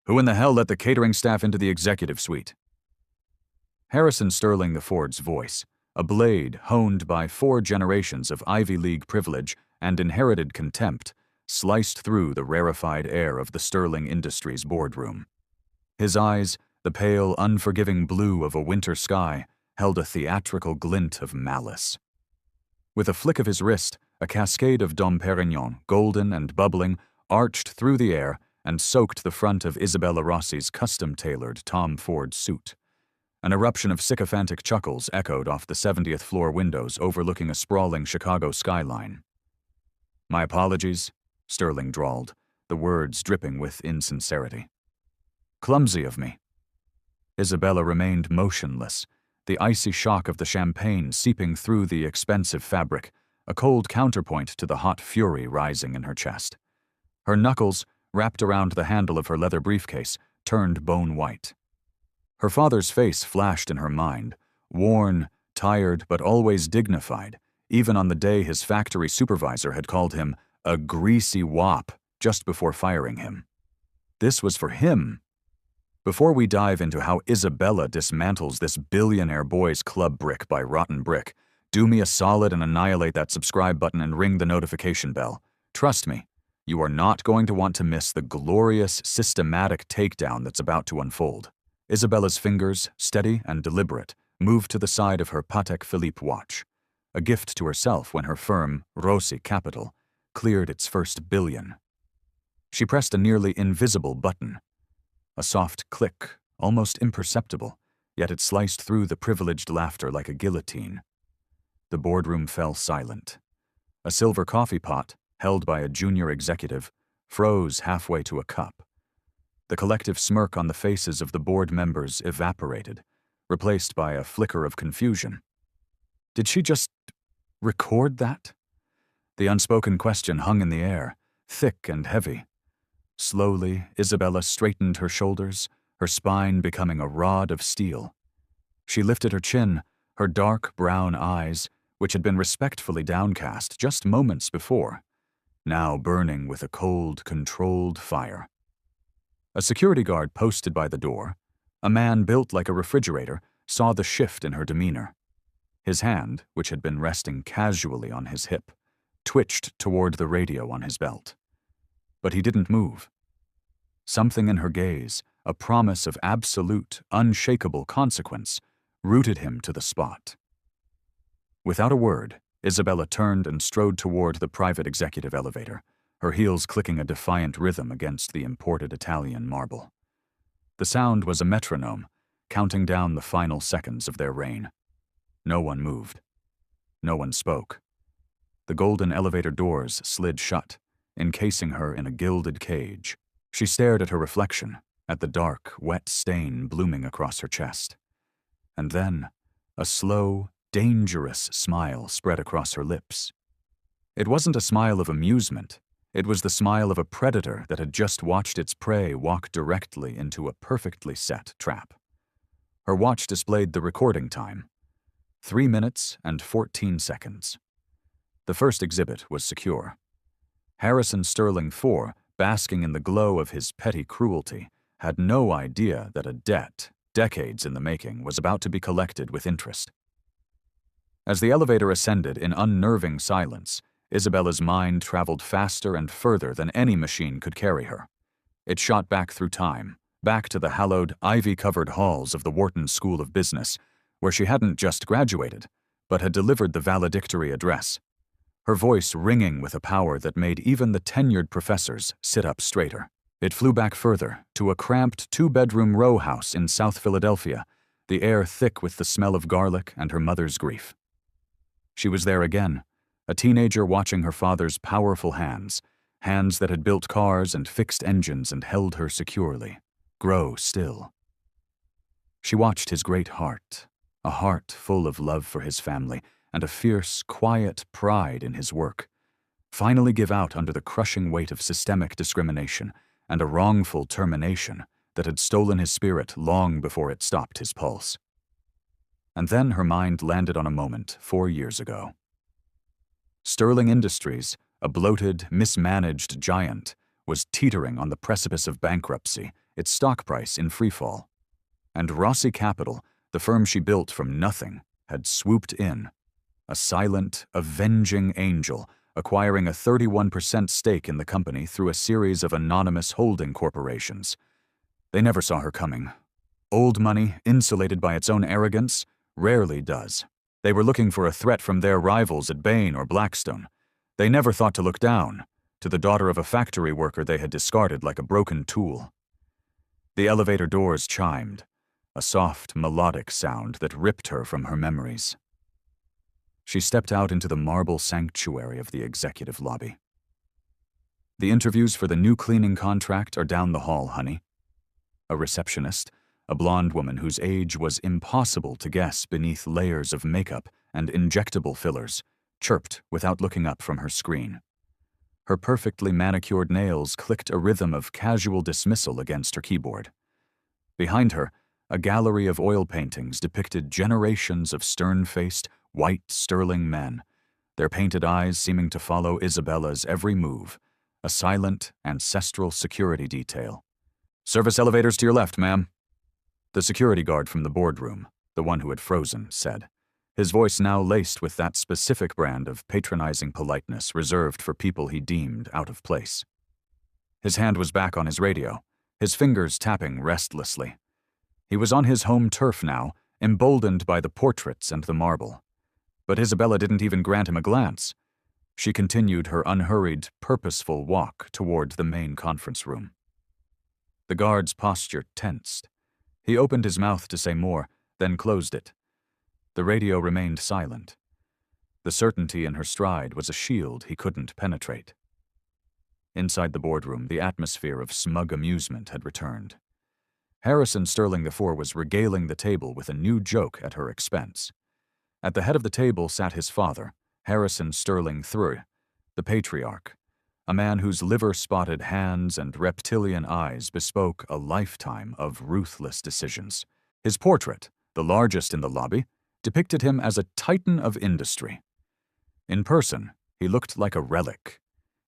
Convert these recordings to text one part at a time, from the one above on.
Who in the hell let the catering staff into the executive suite? Harrison Sterling IV's voice, a blade honed by 4 generations of Ivy League privilege and inherited contempt, sliced through the rarefied air of the Sterling Industries boardroom. His eyes, the pale, unforgiving blue of a winter sky, held a theatrical glint of malice. With a flick of his wrist, a cascade of Dom Perignon, golden and bubbling, arched through the air and soaked the front of Isabella Rossi's custom-tailored Tom Ford suit. An eruption of sycophantic chuckles echoed off the 70th floor windows overlooking a sprawling Chicago skyline. "My apologies," Sterling drawled, the words dripping with insincerity. "Clumsy of me." Isabella remained motionless, the icy shock of the champagne seeping through the expensive fabric, a cold counterpoint to the hot fury rising in her chest. Her knuckles, wrapped around the handle of her leather briefcase, turned bone white. Her father's face flashed in her mind, worn, tired, but always dignified, even on the day his factory supervisor had called him a greasy wop just before firing him. This was for him. Before we dive into how Isabella dismantles this billionaire boys club brick by rotten brick, do me a solid and annihilate that subscribe button and ring the notification bell. Trust me, you are not going to want to miss the glorious, systematic takedown that's about to unfold. Isabella's fingers, steady and deliberate, moved to the side of her Patek Philippe watch, a gift to herself when her firm, Rossi Capital, cleared its first billion. She pressed a nearly invisible button. A soft click, almost imperceptible, yet it sliced through the privileged laughter like a guillotine. The boardroom fell silent. A silver coffee pot, held by a junior executive, froze halfway to a cup. The collective smirk on the faces of the board members evaporated, replaced by a flicker of confusion. Did she just record that? The unspoken question hung in the air, thick and heavy. Slowly, Isabella straightened her shoulders, her spine becoming a rod of steel. She lifted her chin, her dark brown eyes, which had been respectfully downcast just moments before, now burning with a cold, controlled fire. A security guard posted by the door, a man built like a refrigerator, saw the shift in her demeanor. His hand, which had been resting casually on his hip, twitched toward the radio on his belt. But he didn't move. Something in her gaze, a promise of absolute, unshakable consequence, rooted him to the spot. Without a word, Isabella turned and strode toward the private executive elevator, her heels clicking a defiant rhythm against the imported Italian marble. The sound was a metronome, counting down the final seconds of their reign. No one moved. No one spoke. The golden elevator doors slid shut, encasing her in a gilded cage. She stared at her reflection, at the dark, wet stain blooming across her chest. And then, a slow, dangerous smile spread across her lips. It wasn't a smile of amusement. It was the smile of a predator that had just watched its prey walk directly into a perfectly set trap. Her watch displayed the recording time, 3 minutes and 14 seconds. The first exhibit was secure. Harrison Sterling IV, basking in the glow of his petty cruelty, had no idea that a debt, decades in the making, was about to be collected with interest. As the elevator ascended in unnerving silence, Isabella's mind traveled faster and further than any machine could carry her. It shot back through time, back to the hallowed, ivy-covered halls of the Wharton School of Business, where she hadn't just graduated, but had delivered the valedictory address, her voice ringing with a power that made even the tenured professors sit up straighter. It flew back further, to a cramped 2-bedroom row house in South Philadelphia, the air thick with the smell of garlic and her mother's grief. She was there again, a teenager watching her father's powerful hands, hands that had built cars and fixed engines and held her securely, grow still. She watched his great heart, a heart full of love for his family and a fierce, quiet pride in his work, finally give out under the crushing weight of systemic discrimination and a wrongful termination that had stolen his spirit long before it stopped his pulse. And then her mind landed on a moment 4 years ago. Sterling Industries, a bloated, mismanaged giant, was teetering on the precipice of bankruptcy, its stock price in freefall. And Rossi Capital, the firm she built from nothing, had swooped in. A silent, avenging angel, acquiring a 31% stake in the company through a series of anonymous holding corporations. They never saw her coming. Old money, insulated by its own arrogance, rarely does. They were looking for a threat from their rivals at Bain or Blackstone. They never thought to look down, to the daughter of a factory worker they had discarded like a broken tool. The elevator doors chimed, a soft, melodic sound that ripped her from her memories. She stepped out into the marble sanctuary of the executive lobby. "The interviews for the new cleaning contract are down the hall, honey." A receptionist, a blonde woman whose age was impossible to guess beneath layers of makeup and injectable fillers, chirped without looking up from her screen. Her perfectly manicured nails clicked a rhythm of casual dismissal against her keyboard. Behind her, a gallery of oil paintings depicted generations of stern-faced, white, sterling men, their painted eyes seeming to follow Isabella's every move, a silent, ancestral security detail. "Service elevators to your left, ma'am." The security guard from the boardroom, the one who had frozen, said, his voice now laced with that specific brand of patronizing politeness reserved for people he deemed out of place. His hand was back on his radio, his fingers tapping restlessly. He was on his home turf now, emboldened by the portraits and the marble. But Isabella didn't even grant him a glance. She continued her unhurried, purposeful walk toward the main conference room. The guard's posture tensed. He opened his mouth to say more, then closed it. The radio remained silent. The certainty in her stride was a shield he couldn't penetrate. Inside the boardroom, the atmosphere of smug amusement had returned. Harrison Sterling IV was regaling the table with a new joke at her expense. At the head of the table sat his father, Harrison Sterling III, the patriarch, a man whose liver-spotted hands and reptilian eyes bespoke a lifetime of ruthless decisions. His portrait, the largest in the lobby, depicted him as a titan of industry. In person, he looked like a relic.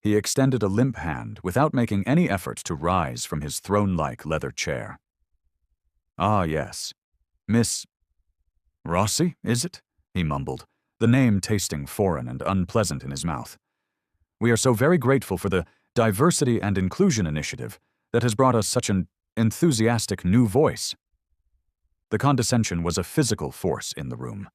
He extended a limp hand without making any effort to rise from his throne-like leather chair. "Ah, yes. Miss Rossi, is it?" he mumbled, the name tasting foreign and unpleasant in his mouth. "We are so very grateful for the Diversity and Inclusion Initiative that has brought us such an enthusiastic new voice." The condescension was a physical force in the room.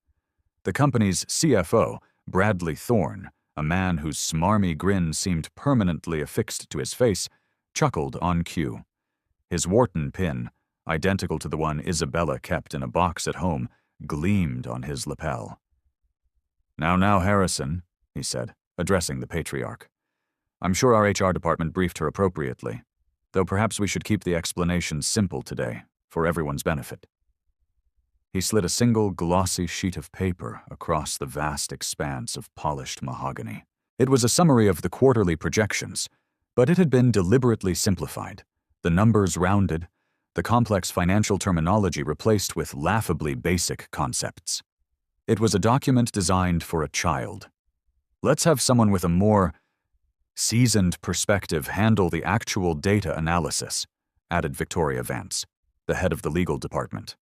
The company's CFO, Bradley Thorne, a man whose smarmy grin seemed permanently affixed to his face, chuckled on cue. His Wharton pin, identical to the one Isabella kept in a box at home, gleamed on his lapel. Now, Harrison," he said, addressing the patriarch. "I'm sure our HR department briefed her appropriately, though perhaps we should keep the explanations simple today, for everyone's benefit." He slid a single glossy sheet of paper across the vast expanse of polished mahogany. It was a summary of the quarterly projections, but it had been deliberately simplified, the numbers rounded, the complex financial terminology replaced with laughably basic concepts. It was a document designed for a child. Let's have someone with a more seasoned perspective handle the actual data analysis, added Victoria Vance, the head of the legal department.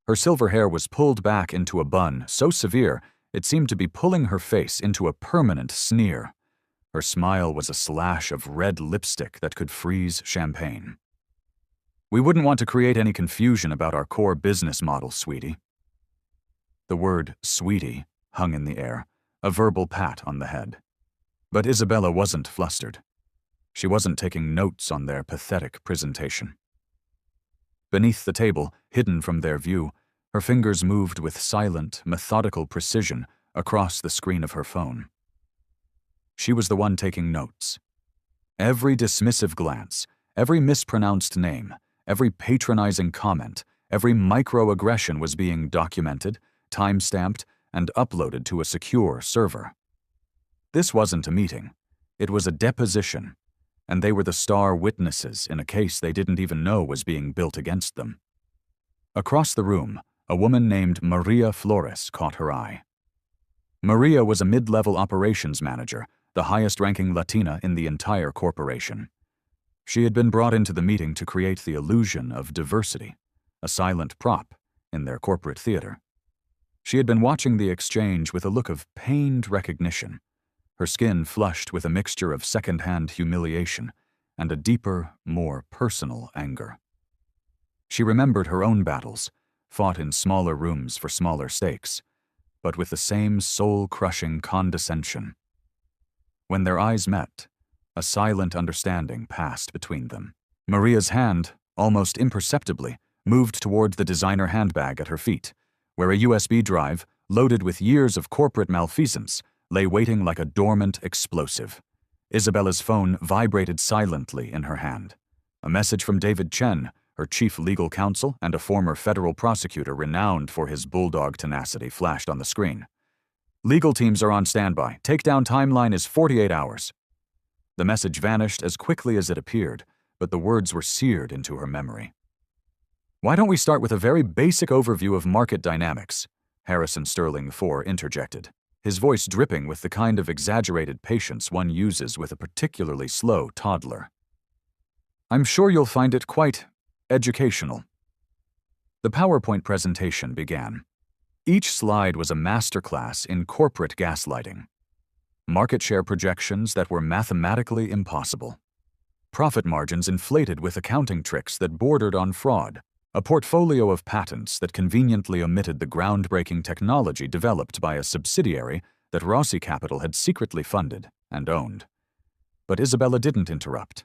Her silver hair was pulled back into a bun so severe it seemed to be pulling her face into a permanent sneer. Her smile was a slash of red lipstick that could freeze champagne. "We wouldn't want to create any confusion about our core business model, sweetie." The word "sweetie" hung in the air, a verbal pat on the head. But Isabella wasn't flustered. She wasn't taking notes on their pathetic presentation. Beneath the table, hidden from their view, her fingers moved with silent, methodical precision across the screen of her phone. She was the one taking notes. Every dismissive glance, every mispronounced name, every patronizing comment, every microaggression was being documented, time-stamped, and uploaded to a secure server. This wasn't a meeting. It was a deposition, and they were the star witnesses in a case they didn't even know was being built against them. Across the room, a woman named Maria Flores caught her eye. Maria was a mid-level operations manager, the highest-ranking Latina in the entire corporation. She had been brought into the meeting to create the illusion of diversity, a silent prop in their corporate theater. She had been watching the exchange with a look of pained recognition, her skin flushed with a mixture of second-hand humiliation and a deeper, more personal anger. She remembered her own battles, fought in smaller rooms for smaller stakes, but with the same soul-crushing condescension. When their eyes met, a silent understanding passed between them. Maria's hand, almost imperceptibly, moved toward the designer handbag at her feet, where a USB drive, loaded with years of corporate malfeasance, lay waiting like a dormant explosive. Isabella's phone vibrated silently in her hand. A message from David Chen, her chief legal counsel and a former federal prosecutor renowned for his bulldog tenacity, flashed on the screen. "Legal teams are on standby. Takedown timeline is 48 hours. The message vanished as quickly as it appeared, but the words were seared into her memory. "Why don't we start with a very basic overview of market dynamics?" Harrison Sterling IV interjected, his voice dripping with the kind of exaggerated patience one uses with a particularly slow toddler. "I'm sure you'll find it quite educational." The PowerPoint presentation began. Each slide was a masterclass in corporate gaslighting. Market share projections that were mathematically impossible. Profit margins inflated with accounting tricks that bordered on fraud. A portfolio of patents that conveniently omitted the groundbreaking technology developed by a subsidiary that Rossi Capital had secretly funded and owned. But Isabella didn't interrupt.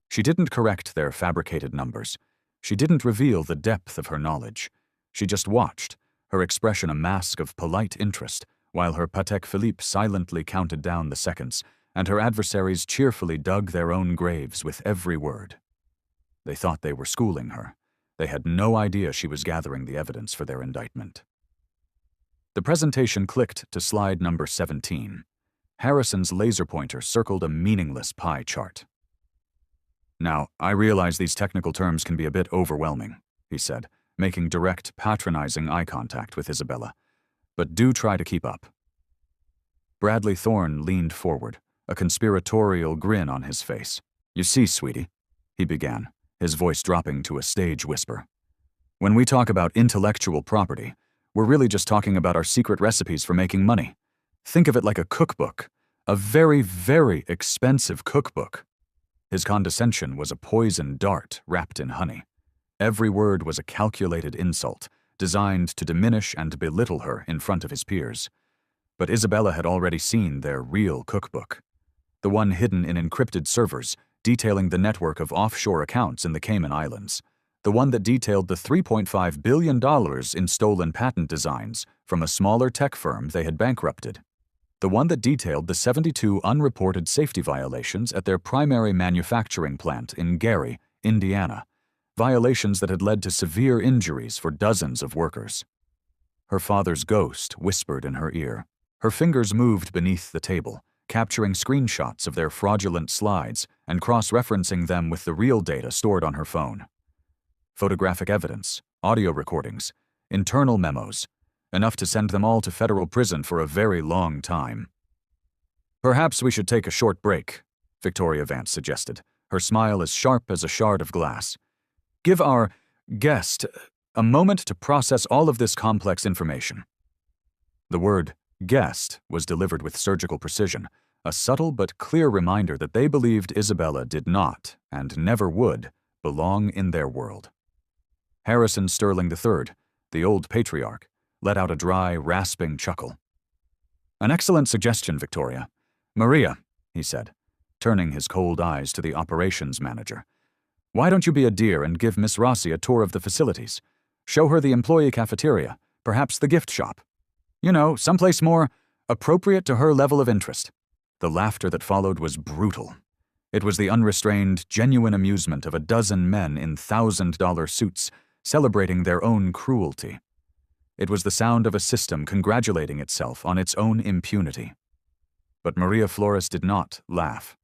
She didn't correct their fabricated numbers. She didn't reveal the depth of her knowledge. She just watched, her expression a mask of polite interest, while her Patek Philippe silently counted down the seconds, and her adversaries cheerfully dug their own graves with every word. They thought they were schooling her. They had no idea she was gathering the evidence for their indictment. The presentation clicked to slide number 17. Harrison's laser pointer circled a meaningless pie chart. "Now, I realize these technical terms can be a bit overwhelming," he said, making direct, patronizing eye contact with Isabella. "But do try to keep up." Bradley Thorne leaned forward, a conspiratorial grin on his face. "You see, sweetie," he began, his voice dropping to a stage whisper. "When we talk about intellectual property, we're really just talking about our secret recipes for making money. Think of it like a cookbook, a very, very expensive cookbook." His condescension was a poison dart wrapped in honey. Every word was a calculated insult, designed to diminish and belittle her in front of his peers. But Isabella had already seen their real cookbook, the one hidden in encrypted servers, detailing the network of offshore accounts in the Cayman Islands, the one that detailed the $3.5 billion in stolen patent designs from a smaller tech firm they had bankrupted, the one that detailed the 72 unreported safety violations at their primary manufacturing plant in Gary, Indiana, violations that had led to severe injuries for dozens of workers. Her father's ghost whispered in her ear. Her fingers moved beneath the table, capturing screenshots of their fraudulent slides and cross-referencing them with the real data stored on her phone. Photographic evidence, audio recordings, internal memos, enough to send them all to federal prison for a very long time. "Perhaps we should take a short break," Victoria Vance suggested, her smile as sharp as a shard of glass. "Give our guest a moment to process all of this complex information." The word guest was delivered with surgical precision, a subtle but clear reminder that they believed Isabella did not, and never would, belong in their world. Harrison Sterling III, the old patriarch, let out a dry, rasping chuckle. "An excellent suggestion, Victoria. Maria," he said, turning his cold eyes to the operations manager, "why don't you be a dear and give Miss Rossi a tour of the facilities? Show her the employee cafeteria, perhaps the gift shop. You know, someplace more appropriate to her level of interest." The laughter that followed was brutal. It was the unrestrained, genuine amusement of a dozen men in $1,000 suits celebrating their own cruelty. It was the sound of a system congratulating itself on its own impunity. But Maria Flores did not laugh.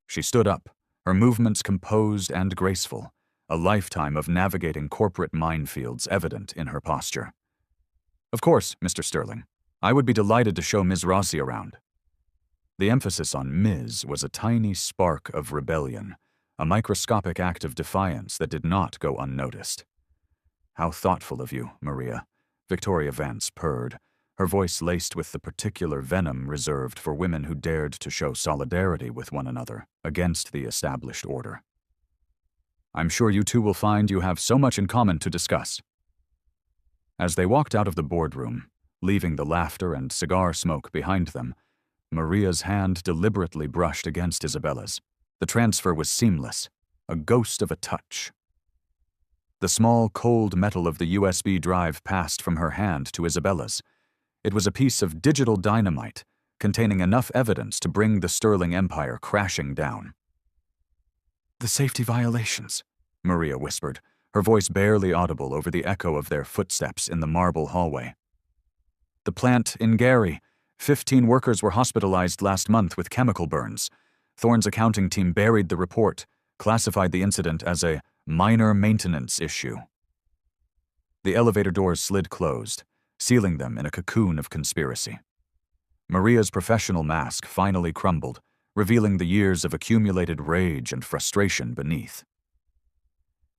She stood up, her movements composed and graceful, a lifetime of navigating corporate minefields evident in her posture. "Of course, Mr. Sterling. I would be delighted to show Ms. Rossi around." The emphasis on Ms. was a tiny spark of rebellion, a microscopic act of defiance that did not go unnoticed. "How thoughtful of you, Maria," Victoria Vance purred, her voice laced with the particular venom reserved for women who dared to show solidarity with one another against the established order. "I'm sure you two will find you have so much in common to discuss." As they walked out of the boardroom, leaving the laughter and cigar smoke behind them, Maria's hand deliberately brushed against Isabella's. The transfer was seamless, a ghost of a touch. The small, cold metal of the USB drive passed from her hand to Isabella's. It was a piece of digital dynamite, containing enough evidence to bring the Sterling Empire crashing down. "The safety violations," Maria whispered, her voice barely audible over the echo of their footsteps in the marble hallway. "The plant in Gary. 15 workers were hospitalized last month with chemical burns. Thorne's accounting team buried the report, classified the incident as a minor maintenance issue." The elevator doors slid closed, sealing them in a cocoon of conspiracy. Maria's professional mask finally crumbled, revealing the years of accumulated rage and frustration beneath.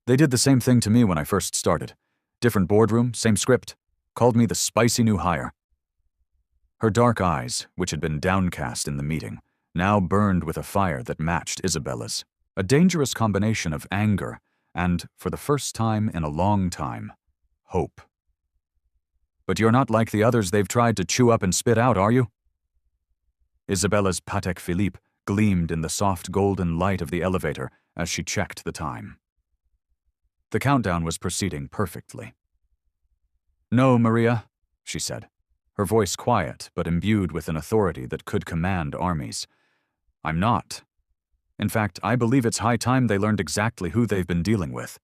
"They did the same thing to me when I first started. Different boardroom, same script. Called me the spicy new hire." Her dark eyes, which had been downcast in the meeting, now burned with a fire that matched Isabella's, a dangerous combination of anger and, for the first time in a long time, hope. "But you're not like the others they've tried to chew up and spit out, are you?" Isabella's Patek Philippe gleamed in the soft golden light of the elevator as she checked the time. The countdown was proceeding perfectly. "No, Maria," she said, her voice quiet but imbued with an authority that could command armies. "I'm not. In fact, I believe it's high time they learned exactly who they've been dealing with."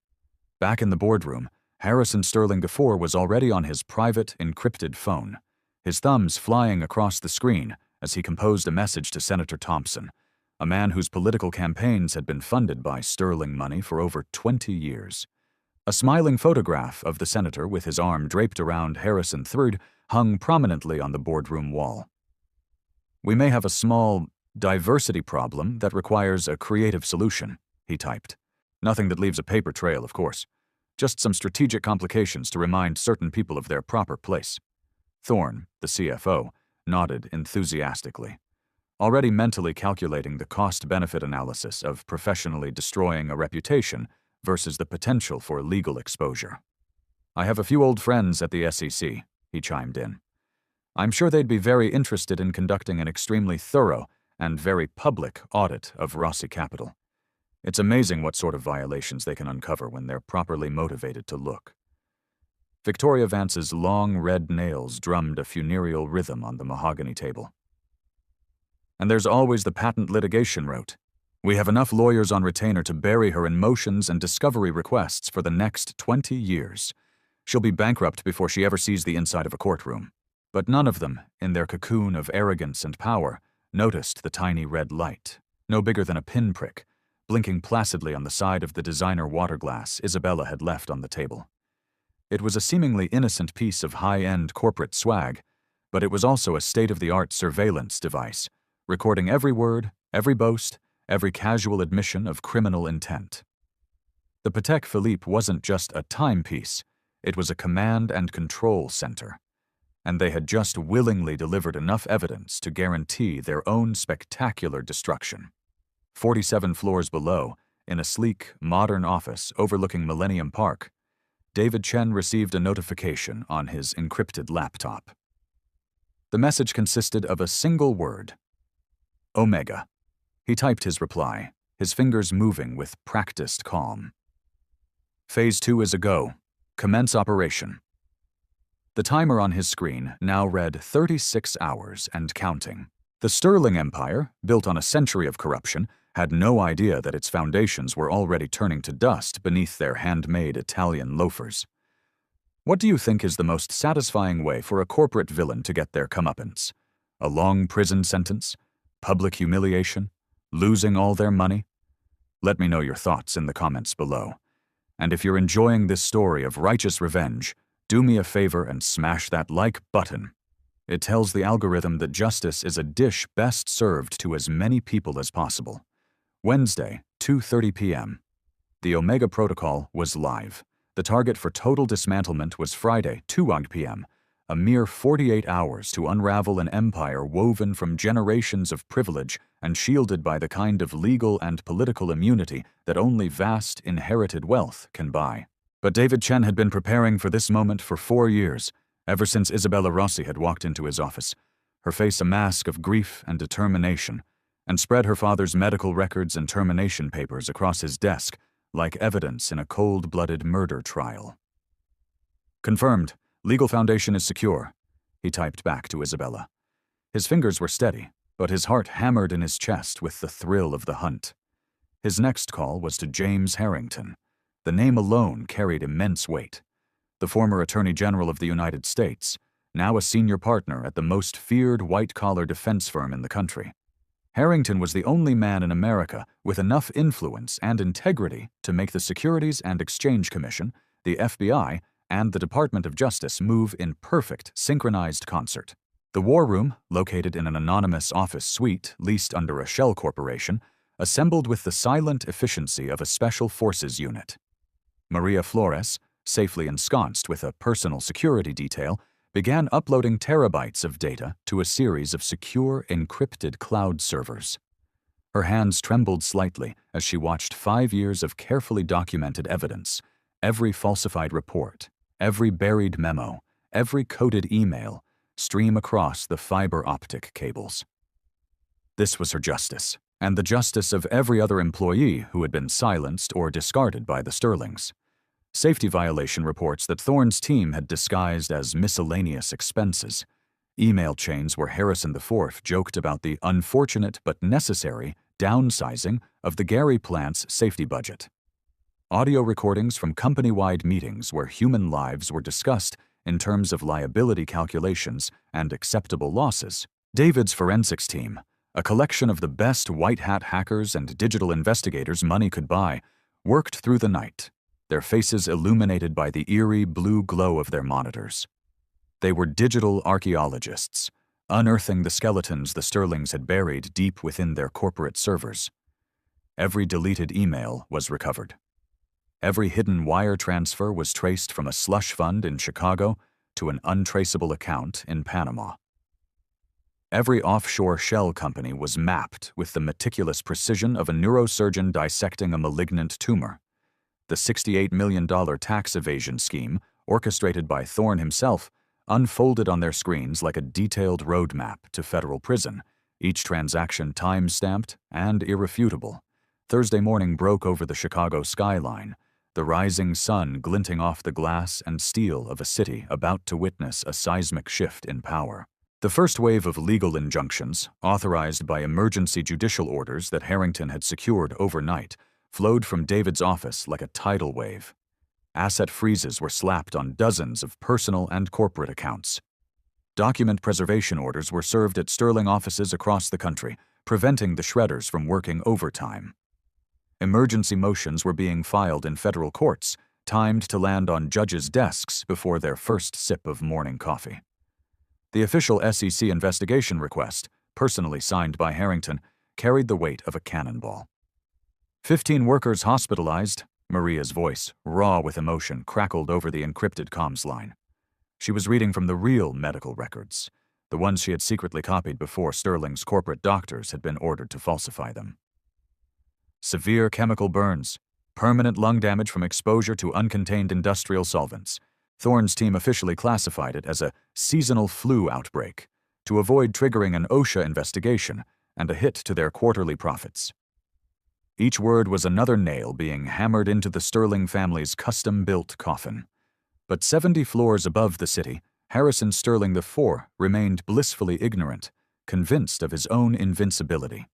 Back in the boardroom, Harrison Sterling IV was already on his private, encrypted phone, his thumbs flying across the screen as he composed a message to Senator Thompson, a man whose political campaigns had been funded by Sterling money for over 20 years. A smiling photograph of the senator with his arm draped around Harrison III hung prominently on the boardroom wall. "We may have a small diversity problem that requires a creative solution," he typed. "Nothing that leaves a paper trail, of course. Just some strategic complications to remind certain people of their proper place." Thorne, the CFO, nodded enthusiastically, already mentally calculating the cost-benefit analysis of professionally destroying a reputation versus the potential for legal exposure. "I have a few old friends at the SEC," he chimed in. "I'm sure they'd be very interested in conducting an extremely thorough and very public audit of Rossi Capital. It's amazing what sort of violations they can uncover when they're properly motivated to look." Victoria Vance's long red nails drummed a funereal rhythm on the mahogany table. "And there's always the patent litigation route. We have enough lawyers on retainer to bury her in motions and discovery requests for the next 20 years. She'll be bankrupt before she ever sees the inside of a courtroom." But none of them, in their cocoon of arrogance and power, noticed the tiny red light, no bigger than a pinprick, blinking placidly on the side of the designer water glass Isabella had left on the table. It was a seemingly innocent piece of high-end corporate swag, but it was also a state-of-the-art surveillance device, recording every word, every boast, every casual admission of criminal intent. The Patek Philippe wasn't just a timepiece, it was a command and control center, and they had just willingly delivered enough evidence to guarantee their own spectacular destruction. 47 floors below, in a sleek, modern office overlooking Millennium Park, David Chen received a notification on his encrypted laptop. The message consisted of a single word: Omega. He typed his reply, his fingers moving with practiced calm. "Phase 2 is a go. Commence operation." The timer on his screen now read 36 hours and counting. The Sterling Empire, built on a century of corruption, had no idea that its foundations were already turning to dust beneath their handmade Italian loafers. What do you think is the most satisfying way for a corporate villain to get their comeuppance? A long prison sentence? Public humiliation? Losing all their money? Let me know your thoughts in the comments below. And if you're enjoying this story of righteous revenge, do me a favor and smash that like button. It tells the algorithm that justice is a dish best served to as many people as possible. Wednesday, 2:30 p.m. The Omega Protocol was live. The target for total dismantlement was Friday, 2 p.m., a mere 48 hours to unravel an empire woven from generations of privilege and shielded by the kind of legal and political immunity that only vast, inherited wealth can buy. But David Chen had been preparing for this moment for 4 years, ever since Isabella Rossi had walked into his office, her face a mask of grief and determination, and spread her father's medical records and termination papers across his desk like evidence in a cold-blooded murder trial. "Confirmed. Legal foundation is secure," he typed back to Isabella. His fingers were steady, but his heart hammered in his chest with the thrill of the hunt. His next call was to James Harrington. The name alone carried immense weight. The former Attorney General of the United States, now a senior partner at the most feared white-collar defense firm in the country. Harrington was the only man in America with enough influence and integrity to make the Securities and Exchange Commission, the FBI, and the Department of Justice move in perfect, synchronized concert. The War Room, located in an anonymous office suite leased under a shell corporation, assembled with the silent efficiency of a special forces unit. Maria Flores, safely ensconced with a personal security detail, began uploading terabytes of data to a series of secure, encrypted cloud servers. Her hands trembled slightly as she watched 5 years of carefully documented evidence, every falsified report, every buried memo, every coded email, stream across the fiber optic cables. This was her justice, and the justice of every other employee who had been silenced or discarded by the Sterlings. Safety violation reports that Thorne's team had disguised as miscellaneous expenses. Email chains where Harrison IV joked about the unfortunate but necessary downsizing of the Gary plant's safety budget. Audio recordings from company-wide meetings where human lives were discussed in terms of liability calculations and acceptable losses. David's forensics team, a collection of the best white-hat hackers and digital investigators money could buy, worked through the night, their faces illuminated by the eerie blue glow of their monitors. They were digital archaeologists, unearthing the skeletons the Sterlings had buried deep within their corporate servers. Every deleted email was recovered. Every hidden wire transfer was traced from a slush fund in Chicago to an untraceable account in Panama. Every offshore shell company was mapped with the meticulous precision of a neurosurgeon dissecting a malignant tumor. The $68 million tax evasion scheme, orchestrated by Thorne himself, unfolded on their screens like a detailed roadmap to federal prison, each transaction time-stamped and irrefutable. Thursday morning broke over the Chicago skyline, the rising sun glinting off the glass and steel of a city about to witness a seismic shift in power. The first wave of legal injunctions, authorized by emergency judicial orders that Harrington had secured overnight, flowed from David's office like a tidal wave. Asset freezes were slapped on dozens of personal and corporate accounts. Document preservation orders were served at Sterling offices across the country, preventing the shredders from working overtime. Emergency motions were being filed in federal courts, timed to land on judges' desks before their first sip of morning coffee. The official SEC investigation request, personally signed by Harrington, carried the weight of a cannonball. 15 workers hospitalized. Maria's voice, raw with emotion, crackled over the encrypted comms line. She was reading from the real medical records, the ones she had secretly copied before Sterling's corporate doctors had been ordered to falsify them. Severe chemical burns, permanent lung damage from exposure to uncontained industrial solvents. Thorne's team officially classified it as a seasonal flu outbreak to avoid triggering an OSHA investigation and a hit to their quarterly profits. Each word was another nail being hammered into the Sterling family's custom-built coffin. But 70 floors above the city, Harrison Sterling IV remained blissfully ignorant, convinced of his own invincibility.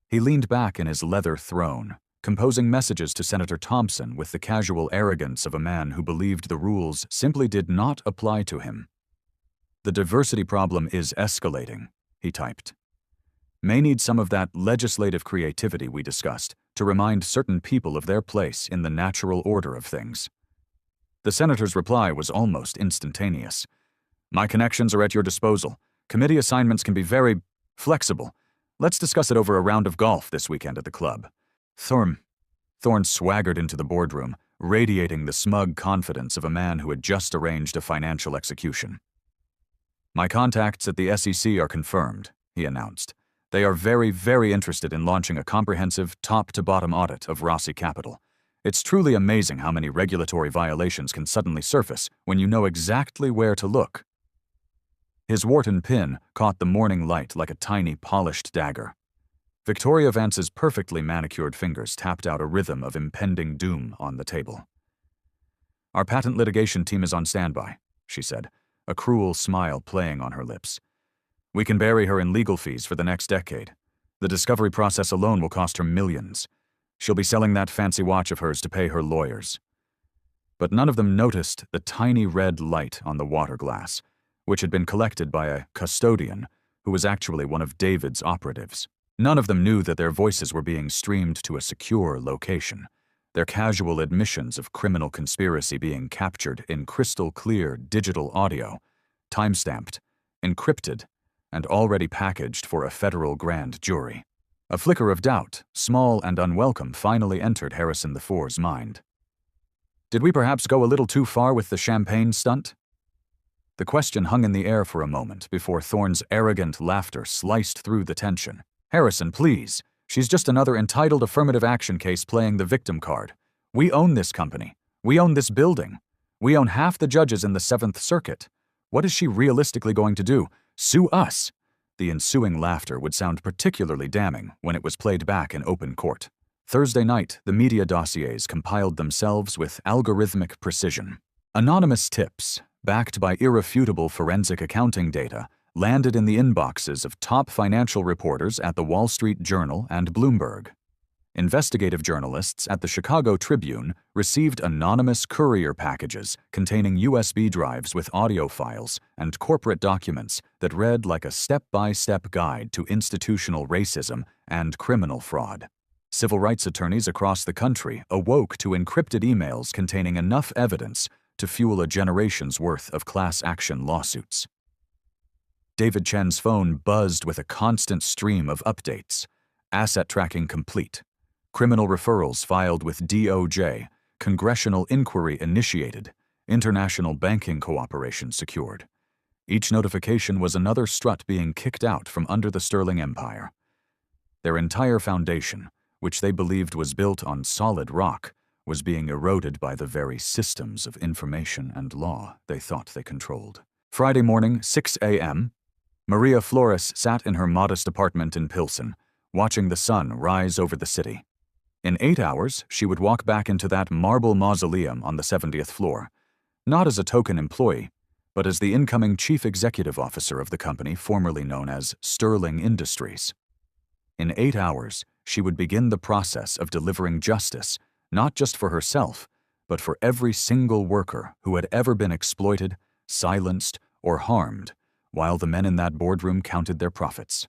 He leaned back in his leather throne, composing messages to Senator Thompson with the casual arrogance of a man who believed the rules simply did not apply to him. "The diversity problem is escalating," he typed. "May need some of that legislative creativity we discussed to remind certain people of their place in the natural order of things." The senator's reply was almost instantaneous. "My connections are at your disposal. Committee assignments can be very flexible. Let's discuss it over a round of golf this weekend at the club." Thorne swaggered into the boardroom, radiating the smug confidence of a man who had just arranged a financial execution. "My contacts at the SEC are confirmed," he announced. "They are very, very interested in launching a comprehensive, top-to-bottom audit of Rossi Capital. It's truly amazing how many regulatory violations can suddenly surface when you know exactly where to look." His Wharton pin caught the morning light like a tiny, polished dagger. Victoria Vance's perfectly manicured fingers tapped out a rhythm of impending doom on the table. "Our patent litigation team is on standby," she said, a cruel smile playing on her lips. "We can bury her in legal fees for the next decade. The discovery process alone will cost her millions. She'll be selling that fancy watch of hers to pay her lawyers." But none of them noticed the tiny red light on the water glass, which had been collected by a custodian who was actually one of David's operatives. None of them knew that their voices were being streamed to a secure location, their casual admissions of criminal conspiracy being captured in crystal-clear digital audio, time-stamped, encrypted, and already packaged for a federal grand jury. A flicker of doubt, small and unwelcome, finally entered Harrison IV's mind. Did we perhaps go a little too far with the champagne stunt? The question hung in the air for a moment before Thorne's arrogant laughter sliced through the tension. "Harrison, please. She's just another entitled affirmative action case playing the victim card. We own this company. We own this building. We own half the judges in the 7th Circuit. What is she realistically going to do? Sue us?" The ensuing laughter would sound particularly damning when it was played back in open court. Thursday night, the media dossiers compiled themselves with algorithmic precision. Anonymous tips, backed by irrefutable forensic accounting data, landed in the inboxes of top financial reporters at the Wall Street Journal and Bloomberg. Investigative journalists at the Chicago Tribune received anonymous courier packages containing USB drives with audio files and corporate documents that read like a step-by-step guide to institutional racism and criminal fraud. Civil rights attorneys across the country awoke to encrypted emails containing enough evidence to fuel a generation's worth of class action lawsuits. David Chen's phone buzzed with a constant stream of updates. Asset tracking complete. Criminal referrals filed with DOJ. Congressional inquiry initiated. International banking cooperation secured. Each notification was another strut being kicked out from under the Sterling Empire. Their entire foundation, which they believed was built on solid rock, was being eroded by the very systems of information and law they thought they controlled. Friday morning, 6 a.m., Maria Flores sat in her modest apartment in Pilsen, watching the sun rise over the city. In 8 hours, she would walk back into that marble mausoleum on the 70th floor, not as a token employee, but as the incoming chief executive officer of the company formerly known as Sterling Industries. In 8 hours, she would begin the process of delivering justice, not just for herself, but for every single worker who had ever been exploited, silenced, or harmed, while the men in that boardroom counted their profits.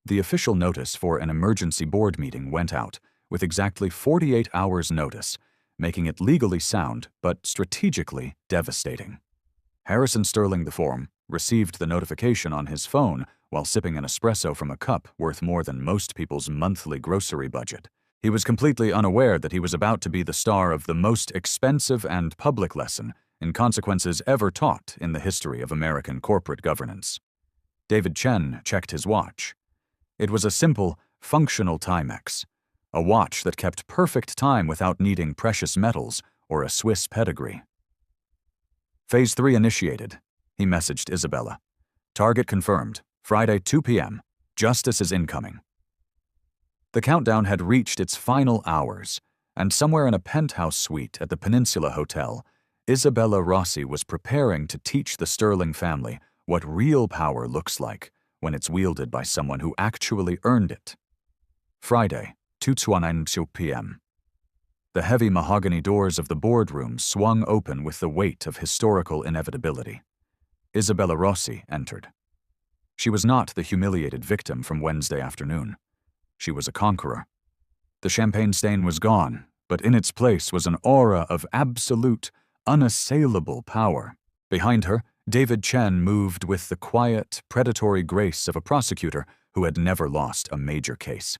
The official notice for an emergency board meeting went out with exactly 48 hours' notice, making it legally sound but strategically devastating. Harrison Sterling IV received the notification on his phone while sipping an espresso from a cup worth more than most people's monthly grocery budget. He was completely unaware that he was about to be the star of the most expensive and public lesson in consequences ever taught in the history of American corporate governance. David Chen checked his watch. It was a simple, functional Timex, a watch that kept perfect time without needing precious metals or a Swiss pedigree. Phase 3 initiated, he messaged Isabella. Target confirmed, Friday 2 p.m. Justice is incoming. The countdown had reached its final hours, and somewhere in a penthouse suite at the Peninsula Hotel, Isabella Rossi was preparing to teach the Sterling family what real power looks like when it's wielded by someone who actually earned it. Friday, 2:29 p.m. The heavy mahogany doors of the boardroom swung open with the weight of historical inevitability. Isabella Rossi entered. She was not the humiliated victim from Wednesday afternoon. She was a conqueror. The champagne stain was gone, but in its place was an aura of absolute, unassailable power. Behind her, David Chen moved with the quiet, predatory grace of a prosecutor who had never lost a major case.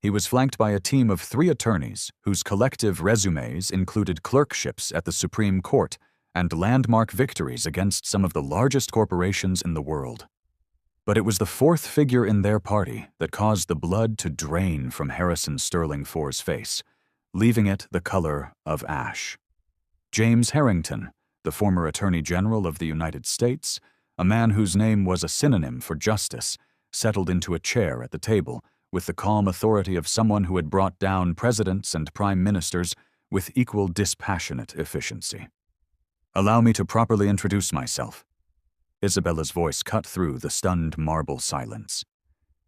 He was flanked by a team of 3 attorneys whose collective resumes included clerkships at the Supreme Court and landmark victories against some of the largest corporations in the world. But it was the 4th figure in their party that caused the blood to drain from Harrison Sterling IV's face, leaving it the color of ash. James Harrington, the former Attorney General of the United States, a man whose name was a synonym for justice, settled into a chair at the table with the calm authority of someone who had brought down presidents and prime ministers with equal dispassionate efficiency. "Allow me to properly introduce myself." Isabella's voice cut through the stunned marble silence.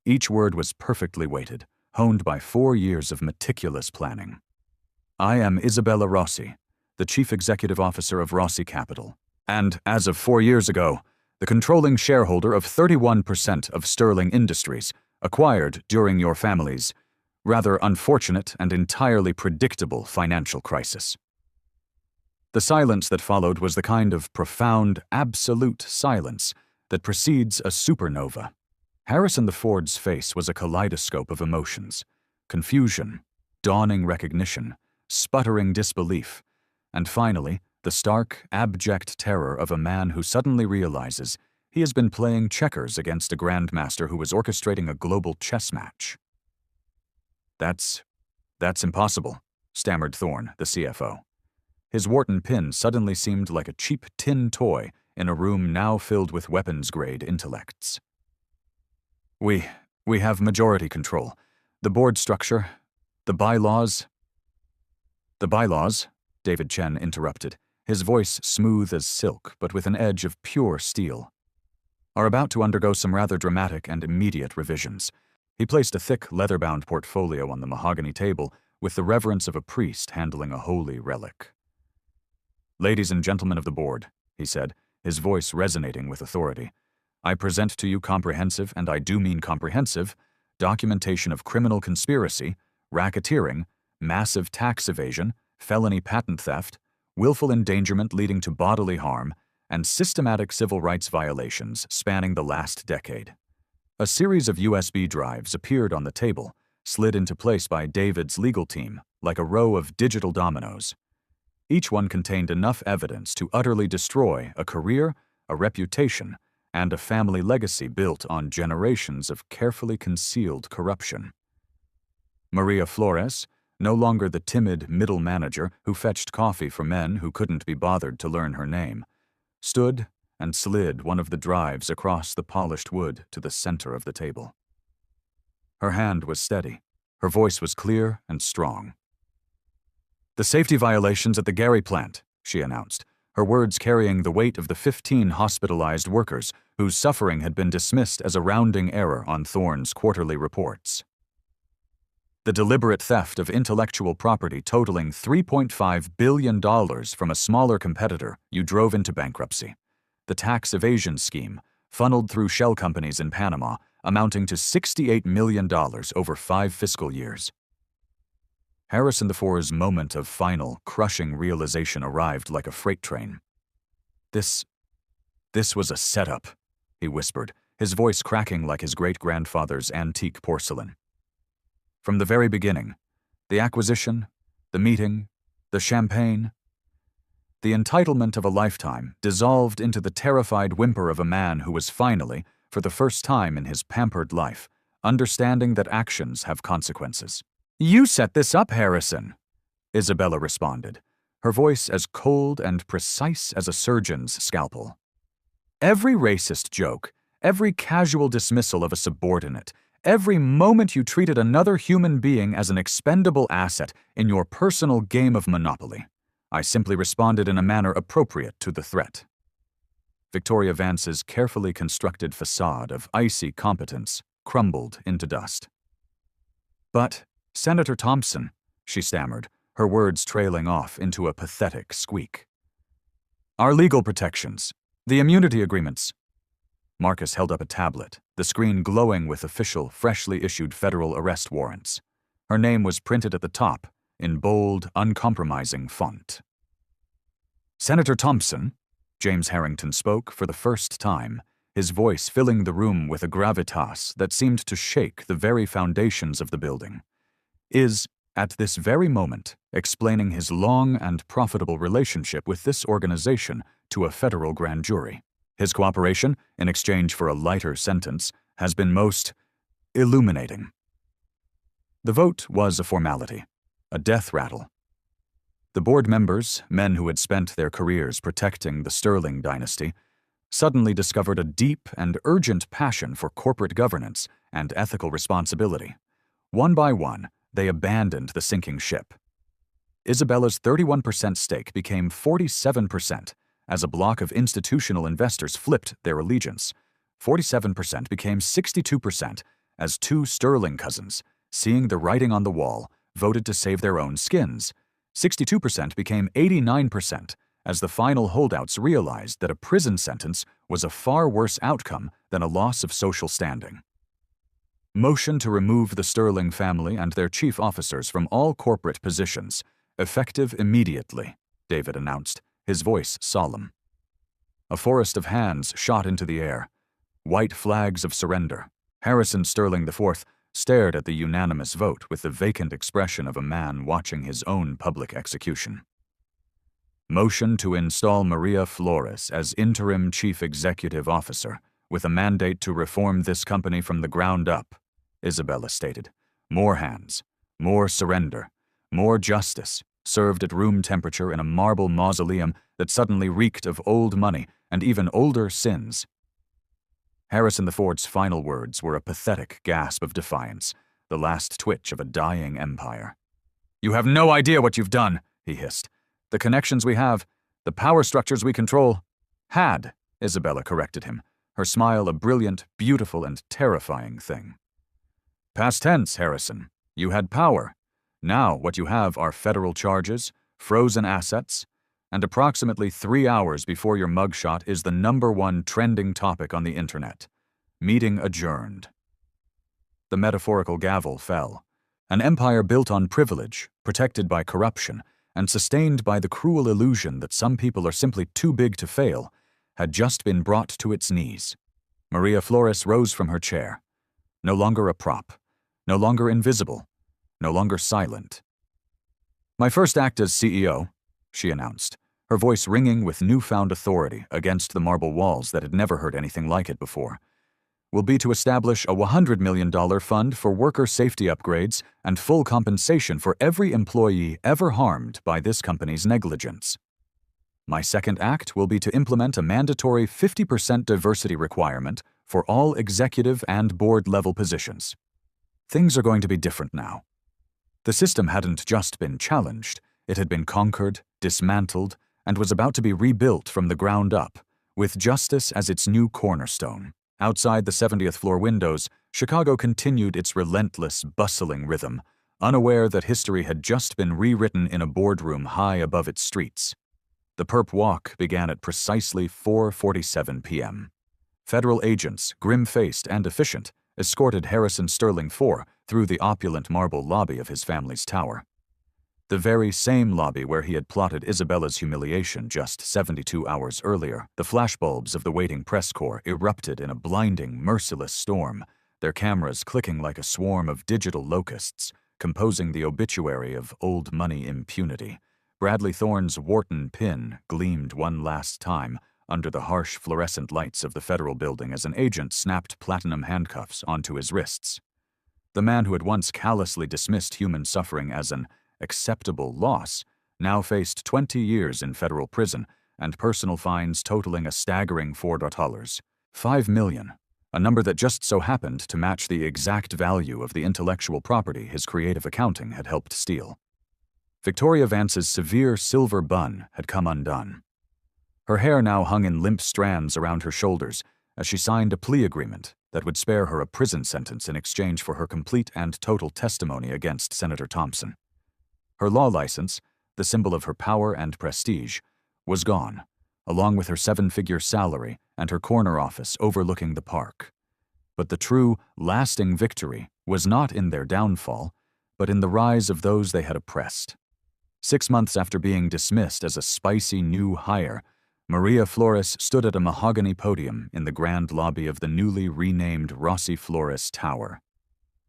Each word was perfectly weighted, honed by 4 years of meticulous planning. "I am Isabella Rossi, the Chief Executive Officer of Rossi Capital, and, as of 4 years ago, the controlling shareholder of 31% of Sterling Industries, acquired during your family's rather unfortunate and entirely predictable financial crisis." The silence that followed was the kind of profound, absolute silence that precedes a supernova. Harrison IV's face was a kaleidoscope of emotions: confusion, dawning recognition, sputtering disbelief, and finally, the stark, abject terror of a man who suddenly realizes he has been playing checkers against a grandmaster who was orchestrating a global chess match. That's impossible," stammered Thorne, the CFO. His Wharton pin suddenly seemed like a cheap tin toy in a room now filled with weapons-grade intellects. We have majority control. The board structure, the bylaws..." "The bylaws," David Chen interrupted, his voice smooth as silk but with an edge of pure steel, "are about to undergo some rather dramatic and immediate revisions." He placed a thick, leather-bound portfolio on the mahogany table with the reverence of a priest handling a holy relic. "Ladies and gentlemen of the board," he said, his voice resonating with authority, "I present to you comprehensive, and I do mean comprehensive, documentation of criminal conspiracy, racketeering, massive tax evasion, felony patent theft, willful endangerment leading to bodily harm, and systematic civil rights violations spanning the last decade." A series of USB drives appeared on the table, slid into place by David's legal team, like a row of digital dominoes. Each one contained enough evidence to utterly destroy a career, a reputation, and a family legacy built on generations of carefully concealed corruption. Maria Flores, no longer the timid middle manager who fetched coffee for men who couldn't be bothered to learn her name, stood and slid one of the drives across the polished wood to the center of the table. Her hand was steady. Her voice was clear and strong. "The safety violations at the Gary plant," she announced, her words carrying the weight of the 15 hospitalized workers whose suffering had been dismissed as a rounding error on Thorne's quarterly reports. "The deliberate theft of intellectual property totaling $3.5 billion from a smaller competitor you drove into bankruptcy. The tax evasion scheme, funneled through shell companies in Panama, amounting to $68 million over 5 fiscal years." Harrison IV's moment of final, crushing realization arrived like a freight train. This was a setup," he whispered, his voice cracking like his great-grandfather's antique porcelain. "From the very beginning, the acquisition, the meeting, the champagne, the entitlement of a lifetime dissolved into the terrified whimper of a man who was finally, for the first time in his pampered life, understanding that actions have consequences." "You set this up, Harrison," Isabella responded, her voice as cold and precise as a surgeon's scalpel. "Every racist joke, every casual dismissal of a subordinate, every moment you treated another human being as an expendable asset in your personal game of Monopoly. I simply responded in a manner appropriate to the threat." Victoria Vance's carefully constructed facade of icy competence crumbled into dust. "But, Senator Thompson," she stammered, her words trailing off into a pathetic squeak. "Our legal protections, the immunity agreements." Marcus held up a tablet, the screen glowing with official, freshly issued federal arrest warrants. Her name was printed at the top, in bold, uncompromising font. "Senator Thompson," James Harrington spoke for the first time, his voice filling the room with a gravitas that seemed to shake the very foundations of the building. is, at this very moment, explaining his long and profitable relationship with this organization to a federal grand jury. His cooperation, in exchange for a lighter sentence, has been most illuminating. The vote was a formality, a death rattle. The board members, men who had spent their careers protecting the Sterling dynasty, suddenly discovered a deep and urgent passion for corporate governance and ethical responsibility. One by one, they abandoned the sinking ship. Isabella's 31% stake became 47% as a block of institutional investors flipped their allegiance. 47% became 62% as two Sterling cousins, seeing the writing on the wall, voted to save their own skins. 62% became 89% as the final holdouts realized that a prison sentence was a far worse outcome than a loss of social standing. Motion to remove the Sterling family and their chief officers from all corporate positions, effective immediately, David announced, his voice solemn. A forest of hands shot into the air, white flags of surrender. Harrison Sterling IV stared at the unanimous vote with the vacant expression of a man watching his own public execution. Motion to install Maria Flores as interim chief executive officer, with a mandate to reform this company from the ground up, Isabella stated. More hands, more surrender, more justice, served at room temperature in a marble mausoleum that suddenly reeked of old money and even older sins. Harrison IV's final words were a pathetic gasp of defiance, the last twitch of a dying empire. "You have no idea what you've done," he hissed. "The connections we have, the power structures we control." "Had," Isabella corrected him, her smile a brilliant, beautiful, and terrifying thing. "Past tense, Harrison. You had power. Now what you have are federal charges, frozen assets, and approximately 3 hours before your mugshot is the #1 trending topic on the internet. Meeting adjourned." The metaphorical gavel fell. An empire built on privilege, protected by corruption, and sustained by the cruel illusion that some people are simply too big to fail, had just been brought to its knees. Maria Flores rose from her chair. No longer a prop, no longer invisible, no longer silent. "My first act as CEO," she announced, her voice ringing with newfound authority against the marble walls that had never heard anything like it before, "will be to establish a $100 million fund for worker safety upgrades and full compensation for every employee ever harmed by this company's negligence. My second act will be to implement a mandatory 50% diversity requirement for all executive and board-level positions. Things are going to be different now. The system hadn't just been challenged, it had been conquered, dismantled, and was about to be rebuilt from the ground up, with justice as its new cornerstone." Outside the 70th floor windows, Chicago continued its relentless, bustling rhythm, unaware that history had just been rewritten in a boardroom high above its streets. The perp walk began at precisely 4:47 p.m. Federal agents, grim-faced and efficient, escorted Harrison Sterling IV through the opulent marble lobby of his family's tower. The very same lobby where he had plotted Isabella's humiliation just 72 hours earlier. The flashbulbs of the waiting press corps erupted in a blinding, merciless storm, their cameras clicking like a swarm of digital locusts, composing the obituary of old money impunity. Bradley Thorne's Wharton pin gleamed one last time under the harsh fluorescent lights of the federal building as an agent snapped platinum handcuffs onto his wrists. The man who had once callously dismissed human suffering as an acceptable loss now faced 20 years in federal prison and personal fines totaling a staggering $4. $5 million, a number that just so happened to match the exact value of the intellectual property his creative accounting had helped steal. Victoria Vance's severe silver bun had come undone. Her hair now hung in limp strands around her shoulders as she signed a plea agreement that would spare her a prison sentence in exchange for her complete and total testimony against Senator Thompson. Her law license, the symbol of her power and prestige, was gone, along with her 7-figure salary and her corner office overlooking the park. But the true, lasting victory was not in their downfall, but in the rise of those they had oppressed. 6 months after being dismissed as a spicy new hire, Maria Flores stood at a mahogany podium in the grand lobby of the newly renamed Rossi Flores Tower.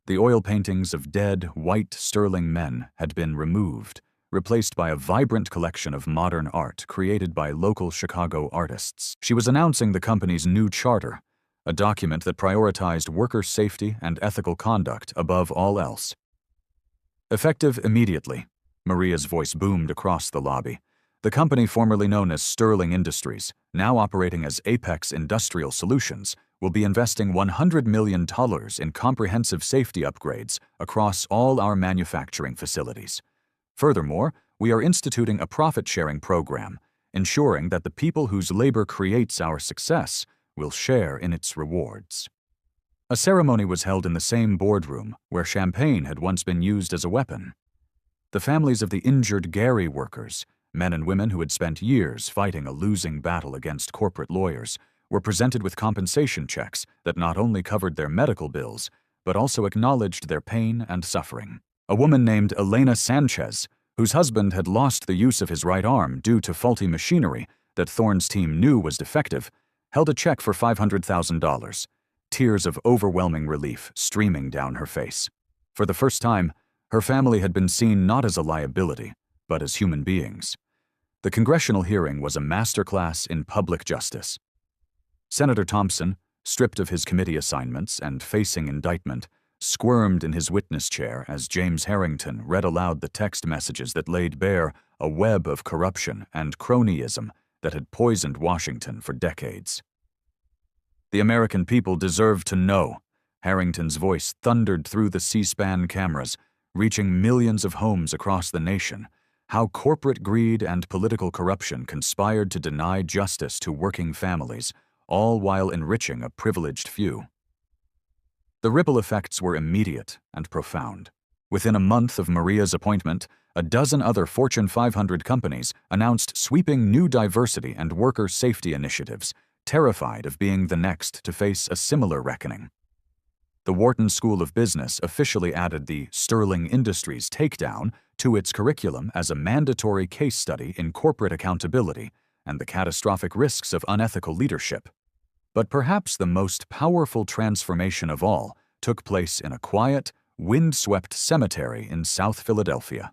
The oil paintings of dead, white Sterling men had been removed, replaced by a vibrant collection of modern art created by local Chicago artists. She was announcing the company's new charter, a document that prioritized worker safety and ethical conduct above all else. Effective immediately, Maria's voice boomed across the lobby. The company formerly known as Sterling Industries, now operating as Apex Industrial Solutions, will be investing $100 million in comprehensive safety upgrades across all our manufacturing facilities. Furthermore, we are instituting a profit-sharing program, ensuring that the people whose labor creates our success will share in its rewards. A ceremony was held in the same boardroom where champagne had once been used as a weapon. The families of the injured Gary workers, men and women who had spent years fighting a losing battle against corporate lawyers, were presented with compensation checks that not only covered their medical bills, but also acknowledged their pain and suffering. A woman named Elena Sanchez, whose husband had lost the use of his right arm due to faulty machinery that Thorne's team knew was defective, held a check for $500,000, tears of overwhelming relief streaming down her face. For the first time, her family had been seen not as a liability, but as human beings. The congressional hearing was a masterclass in public justice. Senator Thompson, stripped of his committee assignments and facing indictment, squirmed in his witness chair as James Harrington read aloud the text messages that laid bare a web of corruption and cronyism that had poisoned Washington for decades. The American people deserve to know, Harrington's voice thundered through the C-SPAN cameras, reaching millions of homes across the nation, how corporate greed and political corruption conspired to deny justice to working families, all while enriching a privileged few. The ripple effects were immediate and profound. Within a month of Maria's appointment, a dozen other Fortune 500 companies announced sweeping new diversity and worker safety initiatives, terrified of being the next to face a similar reckoning. The Wharton School of Business officially added the Sterling Industries takedown to its curriculum as a mandatory case study in corporate accountability and the catastrophic risks of unethical leadership. But perhaps the most powerful transformation of all took place in a quiet, wind-swept cemetery in South Philadelphia.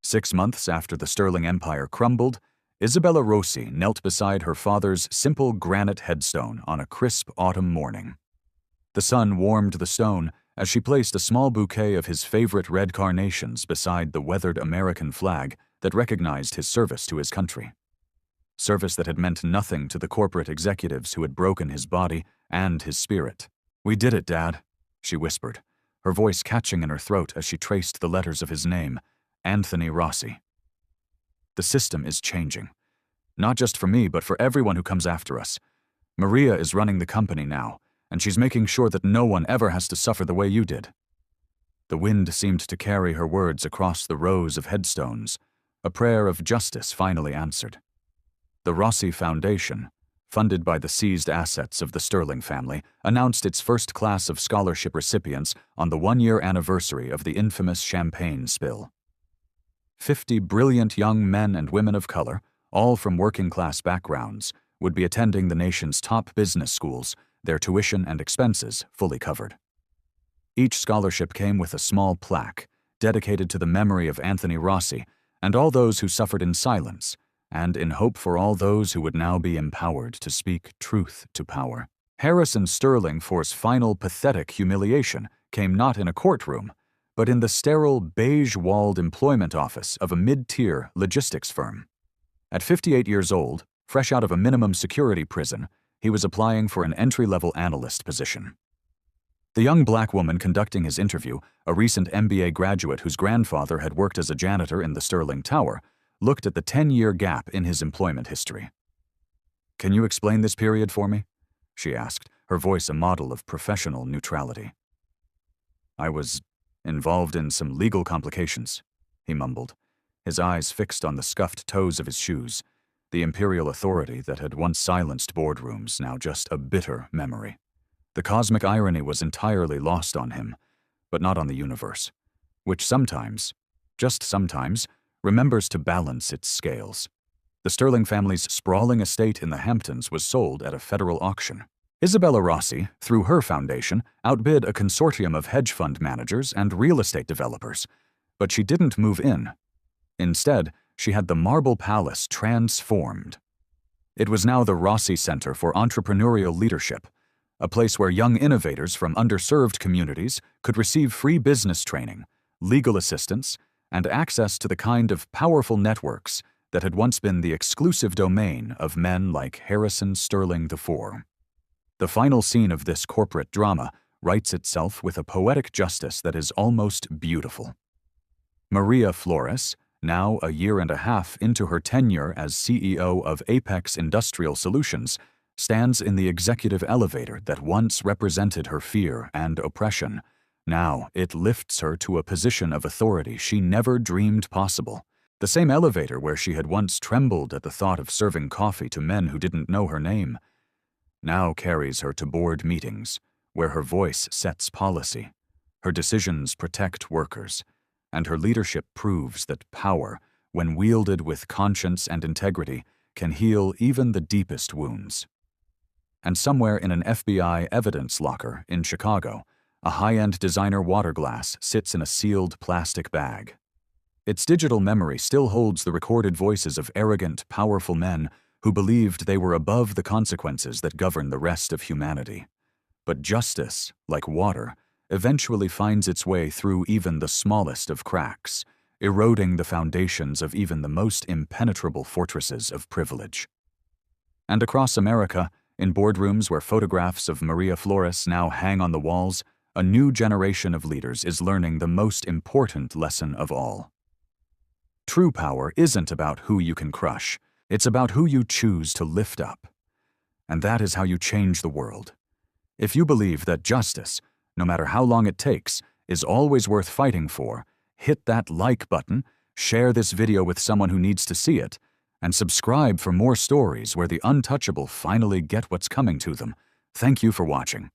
6 months after the Sterling Empire crumbled, Isabella Rossi knelt beside her father's simple granite headstone on a crisp autumn morning. The sun warmed the stone as she placed a small bouquet of his favorite red carnations beside the weathered American flag that recognized his service to his country. Service that had meant nothing to the corporate executives who had broken his body and his spirit. "We did it, Dad," she whispered, her voice catching in her throat as she traced the letters of his name, Anthony Rossi. "The system is changing. Not just for me, but for everyone who comes after us. Maria is running the company now, and she's making sure that no one ever has to suffer the way you did." The wind seemed to carry her words across the rows of headstones, a prayer of justice finally answered. The Rossi Foundation, funded by the seized assets of the Sterling family, announced its first class of scholarship recipients on the 1-year anniversary of the infamous champagne spill. 50 brilliant young men and women of color, all from working-class backgrounds, would be attending the nation's top business schools, their tuition and expenses fully covered. Each scholarship came with a small plaque dedicated to the memory of Anthony Rossi and all those who suffered in silence, and in hope for all those who would now be empowered to speak truth to power. Harrison Sterling For's final pathetic humiliation came not in a courtroom, but in the sterile, beige-walled employment office of a mid-tier logistics firm. At 58 years old, fresh out of a minimum security prison, he was applying for an entry-level analyst position. The young black woman conducting his interview, a recent MBA graduate whose grandfather had worked as a janitor in the Sterling Tower, looked at the 10-year gap in his employment history. "Can you explain this period for me?" she asked, her voice a model of professional neutrality. "I was involved in some legal complications," he mumbled, his eyes fixed on the scuffed toes of his shoes, the imperial authority that had once silenced boardrooms, now just a bitter memory. The cosmic irony was entirely lost on him, but not on the universe, which sometimes, just sometimes, remembers to balance its scales. The Sterling family's sprawling estate in the Hamptons was sold at a federal auction. Isabella Rossi, through her foundation, outbid a consortium of hedge fund managers and real estate developers. But she didn't move in. Instead, she had the Marble Palace transformed. It was now the Rossi Center for Entrepreneurial Leadership, a place where young innovators from underserved communities could receive free business training, legal assistance, and access to the kind of powerful networks that had once been the exclusive domain of men like Harrison Sterling IV. The final scene of this corporate drama writes itself with a poetic justice that is almost beautiful. Maria Flores, now a year and a half into her tenure as CEO of Apex Industrial Solutions, stands in the executive elevator that once represented her fear and oppression. Now it lifts her to a position of authority she never dreamed possible. The same elevator where she had once trembled at the thought of serving coffee to men who didn't know her name, now carries her to board meetings, where her voice sets policy, her decisions protect workers, and her leadership proves that power, when wielded with conscience and integrity, can heal even the deepest wounds. And somewhere in an FBI evidence locker in Chicago, a high-end designer water glass sits in a sealed plastic bag. Its digital memory still holds the recorded voices of arrogant, powerful men who believed they were above the consequences that govern the rest of humanity. But justice, like water, eventually finds its way through even the smallest of cracks, eroding the foundations of even the most impenetrable fortresses of privilege. And across America, in boardrooms where photographs of Maria Flores now hang on the walls, a new generation of leaders is learning the most important lesson of all. True power isn't about who you can crush. It's about who you choose to lift up. And that is how you change the world. If you believe that justice, no matter how long it takes, is always worth fighting for, hit that like button, share this video with someone who needs to see it, and subscribe for more stories where the untouchable finally get what's coming to them. Thank you for watching.